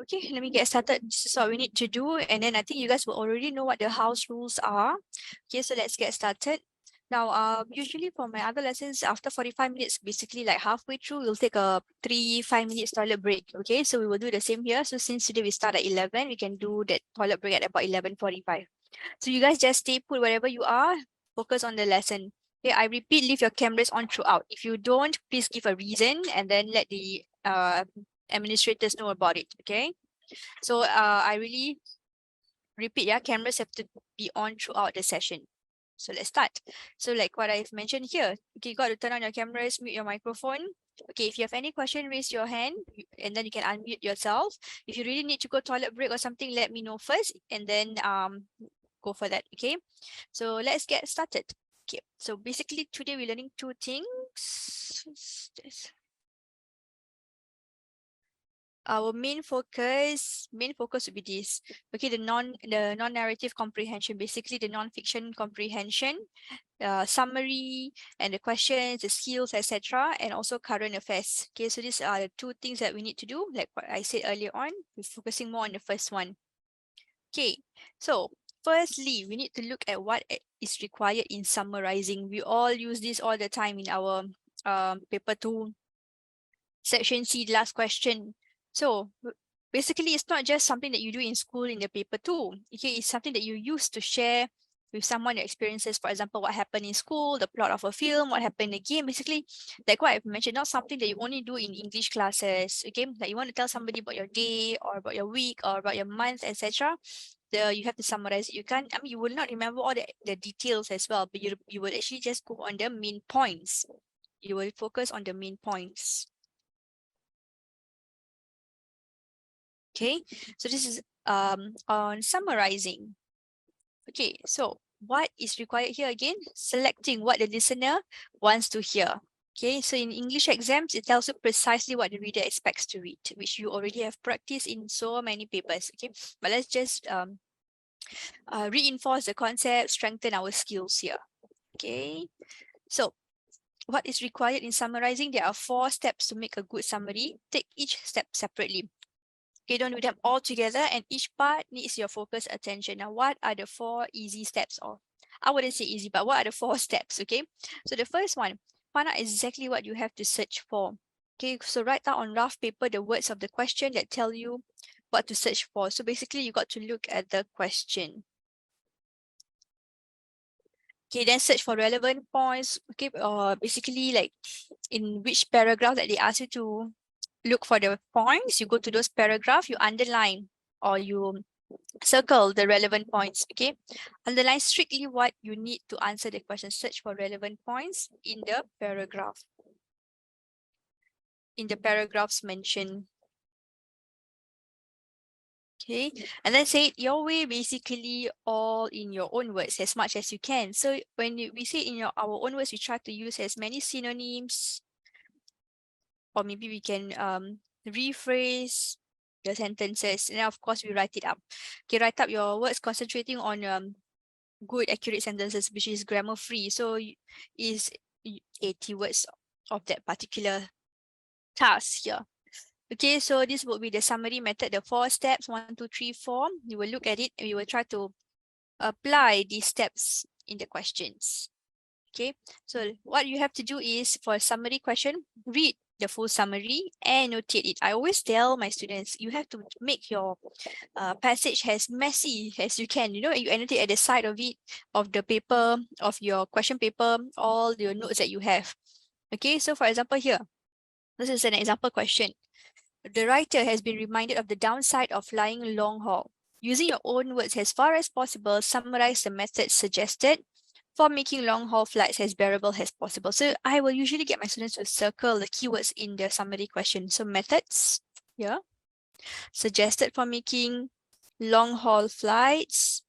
Okay, let me get started. This is what we need to do. And then I think you guys will already know what the house rules are. Okay, so let's get started. Now, usually for my other lessons, after 45 minutes, basically like halfway through, we'll take a 5 minutes toilet break. Okay, so we will do the same here. So since today we start at 11, we can do that toilet break at about 11:45. So you guys just stay put wherever you are, focus on the lesson. Okay, I repeat, leave your cameras on throughout. If you don't, please give a reason and then let the administrators know about it. Okay, so I really repeat, yeah, cameras have to be on throughout the session. So let's start. So like what I've mentioned here, okay, you got to turn on your cameras, mute your microphone. Okay, if you have any question, raise your hand and then you can unmute yourself. If you really need to go toilet break or something, let me know first and then go for that. Okay, so let's get started. Okay, so basically today we're learning two things. Our main focus would be this. Okay, the non-narrative comprehension, basically the non-fiction comprehension, summary and the questions, the skills, etc., and also current affairs. Okay, so these are the two things that we need to do. Like what I said earlier on, we're focusing more on the first one. Okay, so firstly, we need to look at what is required in summarizing. We all use this all the time in our paper 2 section C, last question. So basically, it's not just something that you do in school in the paper 2. Okay, it's something that you use to share with someone your experiences. For example, what happened in school, the plot of a film, what happened in the game. Basically, like what I've mentioned, not something that you only do in English classes. Okay, like you want to tell somebody about your day or about your week or about your month, etc. You have to summarize it. You can't, I mean, you will not remember all the details as well, but you will actually just go on the main points. You will focus on the main points. Okay, so this is on summarizing. Okay, so what is required here again? Selecting what the listener wants to hear. Okay, so in English exams, it tells you precisely what the reader expects to read, which you already have practiced in so many papers. Okay, but let's just reinforce the concept, strengthen our skills here. Okay, so what is required in summarizing? There are 4 steps to make a good summary. Take each step separately. Okay, don't do them all together, and each part needs your focused attention. Now, what are the 4 easy steps? Or I wouldn't say easy, but what are the 4 steps? Okay, so the first one, find out exactly what you have to search for. Okay, so write down on rough paper the words of the question that tell you what to search for. So basically, you got to look at the question. Okay, then search for relevant points. Okay, basically like in which paragraph that they ask you to look for the points, you go to those paragraphs, you underline or you circle the relevant points. Okay, underline strictly what you need to answer the question. Search for relevant points in the paragraph, in the paragraphs mentioned. Okay, and then say it your way, basically all in your own words as much as you can. So when we say in our own words, we try to use as many synonyms, or maybe we can rephrase the sentences, and then of course we write it up. Okay, write up your words concentrating on good accurate sentences, which is grammar free. So is 80 words of that particular task here. Okay, so this would be the summary method, the 4 steps, 1, 2, 3, 4. You will look at it and we will try to apply these steps in the questions. Okay, so what you have to do is for a summary question, read the full summary and notate it. I always tell my students, you have to make your passage as messy as you can. You know, you annotate at the side of it, of the paper, of your question paper, all your notes that you have. Okay, so for example here, this is an example question. The writer has been reminded of the downside of flying long haul. Using your own words as far as possible, summarize the methods suggested for making long haul flights as bearable as possible. So I will usually get my students to circle the keywords in their summary question. So methods, yeah, suggested for making long haul flights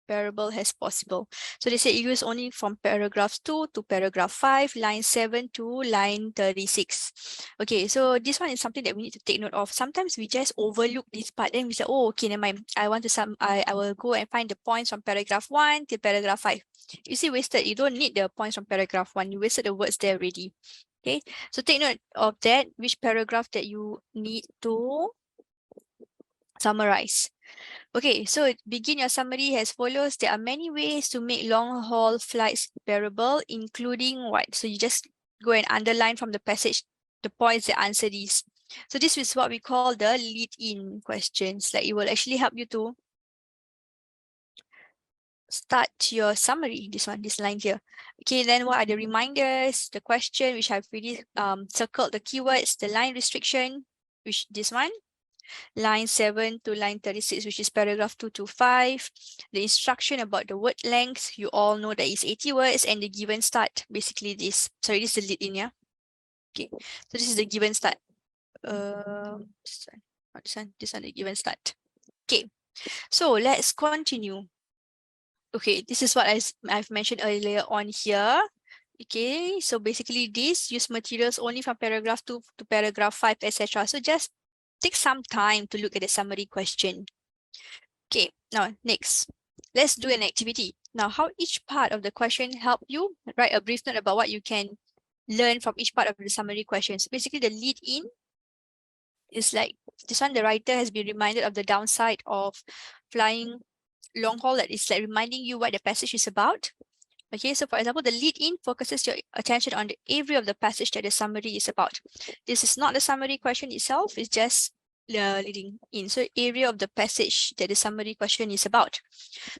bearable as possible. So they say use only from paragraph 2 to paragraph 5, line 7 to line 36. Okay, so this one is something that we need to take note of. Sometimes we just overlook this part. Then we say, oh, okay, never mind. I will go and find the points from paragraph 1 to paragraph 5. You see, wasted. You don't need the points from paragraph 1. You wasted the words there already. Okay, so take note of that, which paragraph that you need to summarize. Okay, so begin your summary as follows. There are many ways to make long-haul flights bearable, including what? So you just go and underline from the passage the points that answer these. So this is what we call the lead-in questions. Like it will actually help you to start your summary, this line here. Okay, then what are the reminders, the question, which I've already circled the keywords, the line restriction, which this one, line 7 to line 36, which is paragraph 2 to 5, the instruction about the word length, you all know that is 80 words, and the given start, basically this, sorry, this is the lead in, yeah? Okay, so this is the given start. This one, the given start. Okay, so let's continue. Okay, this is what I've mentioned earlier on here. Okay, so basically this use materials only from paragraph 2 to paragraph 5, etc. So just take some time to look at the summary question. Okay, now next, let's do an activity. Now, how each part of the question help you write a brief note about what you can learn from each part of the summary questions. Basically, the lead in is like this one, the writer has been reminded of the downside of flying long haul, that is like reminding you what the passage is about. Okay, so for example, the lead-in focuses your attention on the area of the passage that the summary is about. This is not the summary question itself, it's just the leading in. So area of the passage that the summary question is about.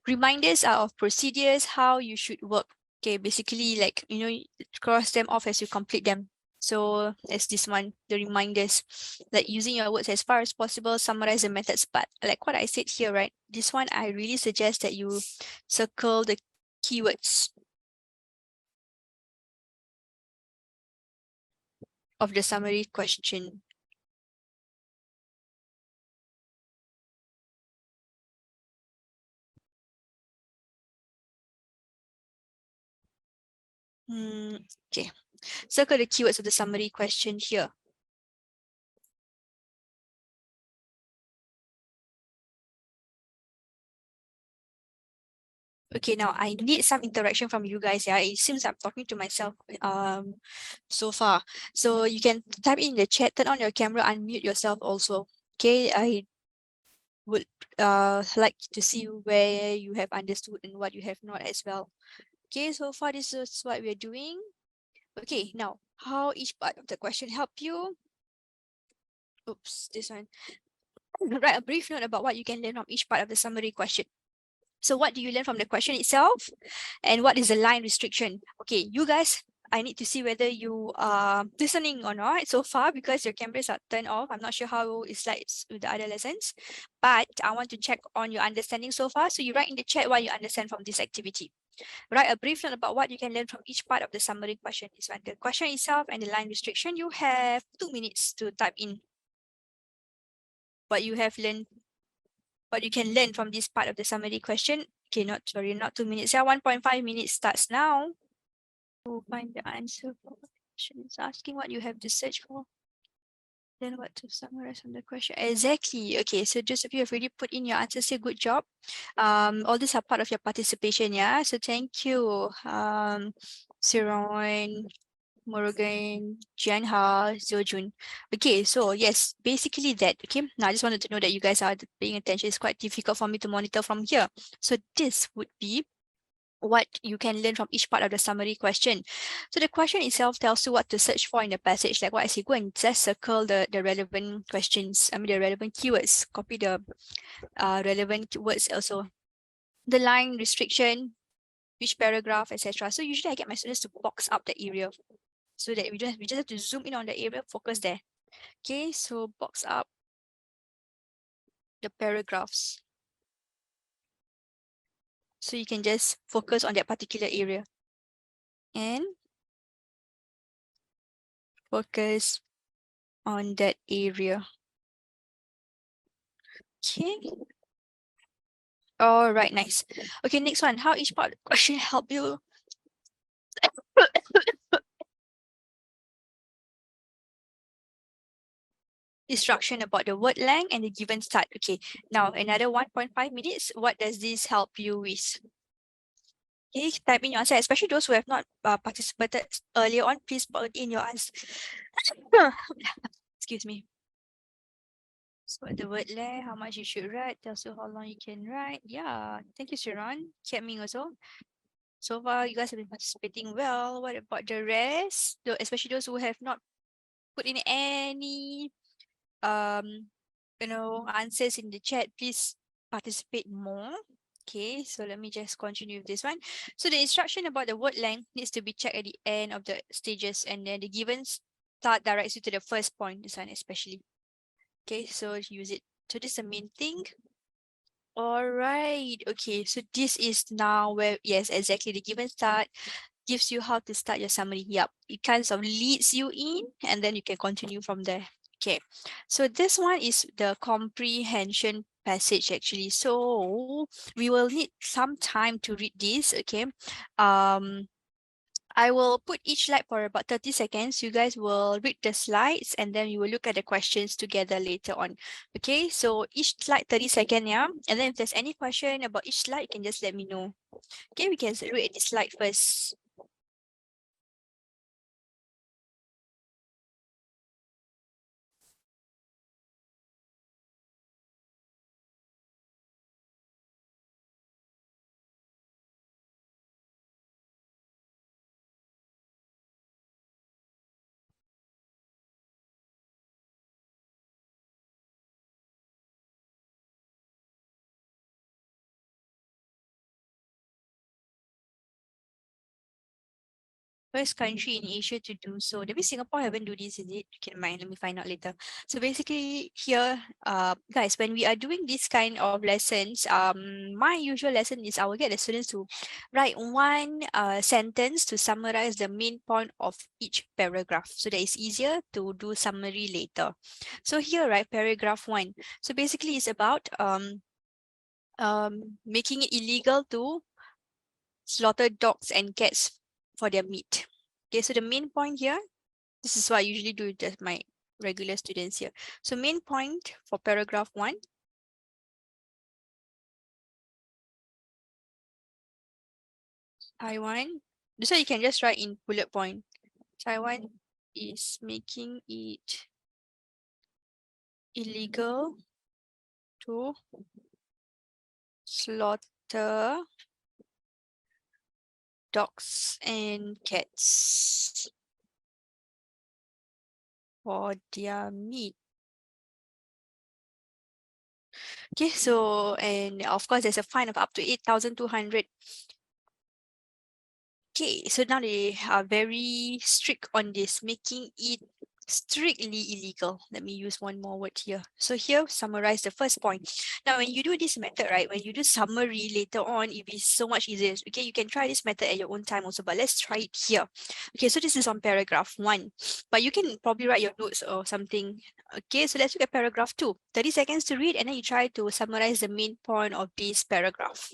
Reminders are of procedures, how you should work. Okay, basically like, you know, cross them off as you complete them. So as this one, the reminders, like using your words as far as possible, summarize the methods. But like what I said here, right? This one, I really suggest that you circle the keywords of the summary question. Okay, circle the keywords of the summary question here. Okay, now I need some interaction from you guys. Yeah, it seems I'm talking to myself so far. So you can type in the chat, turn on your camera, unmute yourself also. Okay, I would like to see where you have understood and what you have not as well. Okay, so far this is what we're doing. Okay, now how each part of the question help you? Oops, this one. Write a brief note about what you can learn from each part of the summary question. So what do you learn from the question itself? And what is the line restriction? Okay, you guys, I need to see whether you are listening or not so far because your cameras are turned off. I'm not sure how it's like with the other lessons, but I want to check on your understanding so far. So you write in the chat what you understand from this activity. Write a brief note about what you can learn from each part of the summary question. This one, the question itself and the line restriction. You have 2 minutes to type in what you have learned, what you can learn from this part of the summary question. Okay, not 2 minutes. Yeah, 1.5 minutes starts now. To find the answer for the question. It's asking what you have to search for. Then what to summarize on the question. Exactly. Okay, so just if you have already put in your answers here, good job. All these are part of your participation, yeah. So thank you. Siron, Morgan, Jianha, Ziojun. Okay, so yes, basically that. Okay, now I just wanted to know that you guys are paying attention. It's quite difficult for me to monitor from here. So this would be what you can learn from each part of the summary question. So the question itself tells you what to search for in the passage. Like what I say, go and just circle the relevant questions, the relevant keywords, copy the relevant words also. The line restriction, which paragraph, etc. So usually I get my students to box up the area so that we just have to zoom in on the area, focus there. Okay, so box up the paragraphs. So you can just focus on that particular area. And focus on that area. Okay. All right, nice. Okay, next one. How each part of the question help you instruction about the word length and the given start. Okay, now another 1.5 minutes. What does this help you with? Okay, type in your answer, especially those who have not participated earlier on. Please put in your answer. Excuse me. So the word leh, how much you should write, tells you how long you can write. Yeah, thank you, Sharon. Kept me also. So far, you guys have been participating well. What about the rest? Especially those who have not put in any um answers in the chat, please participate more. Okay, so let me just continue with this one. So the instruction about the word length needs to be checked at the end of the stages, and then the given start directs you to the first point, this one especially. Okay, so use it. So this is the main thing. All right. Okay, so this is now where, yes, exactly, the given start gives you how to start your summary. Yep, it kind of leads you in, and then you can continue from there. Okay, so this one is the comprehension passage actually. So we will need some time to read this. Okay, um, I will put each slide for about 30 seconds. You guys will read the slides and then you will look at the questions together later on. Okay, so each slide 30 seconds, yeah. And then if there's any question about each slide, you can just let me know. Okay, we can look at this slide first. First country in Asia to do so. Maybe Singapore haven't do this, is it? Okay, mind. Let me find out later. So basically here, guys, when we are doing this kind of lessons, my usual lesson is I will get the students to write one sentence to summarize the main point of each paragraph, so that it's easier to do summary later. So here, right, paragraph 1. So basically, it's about making it illegal to slaughter dogs and cats for their meat. Okay, so the main point here, this is what I usually do with my regular students here. So main point for paragraph 1, Taiwan. This one you can just write in bullet point. Taiwan is making it illegal to slaughter dogs and cats for their meat. Okay, so, and of course, there's a fine of up to 8,200. Okay, so now they are very strict on this, making it strictly illegal. Let me use one more word here. So here, summarize the first point. Now, when you do this method, right, when you do summary later on, it be so much easier. Okay, you can try this method at your own time also, but let's try it here. Okay, so this is on paragraph 1, but you can probably write your notes or something. Okay, so let's look at paragraph 2. 30 seconds to read, and then you try to summarize the main point of this paragraph.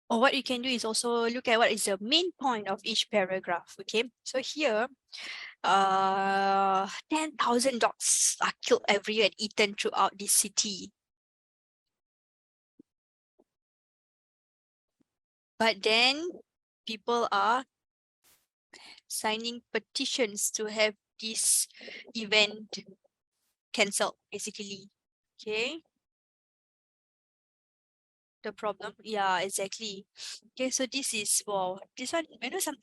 Or what you can do is also look at what is the main point of each paragraph. Okay, so here, 10,000 dogs are killed every year and eaten throughout this city. But then people are signing petitions to have this event cancelled, basically. Okay, the problem, yeah, exactly. Okay, so this is, wow, this one,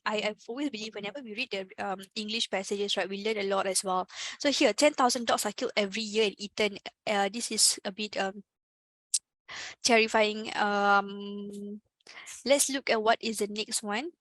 I've always believed whenever we read the English passages, right, we learn a lot as well. So here, 10,000 dogs are killed every year and eaten. This is a bit terrifying. Let's look at what is the next one.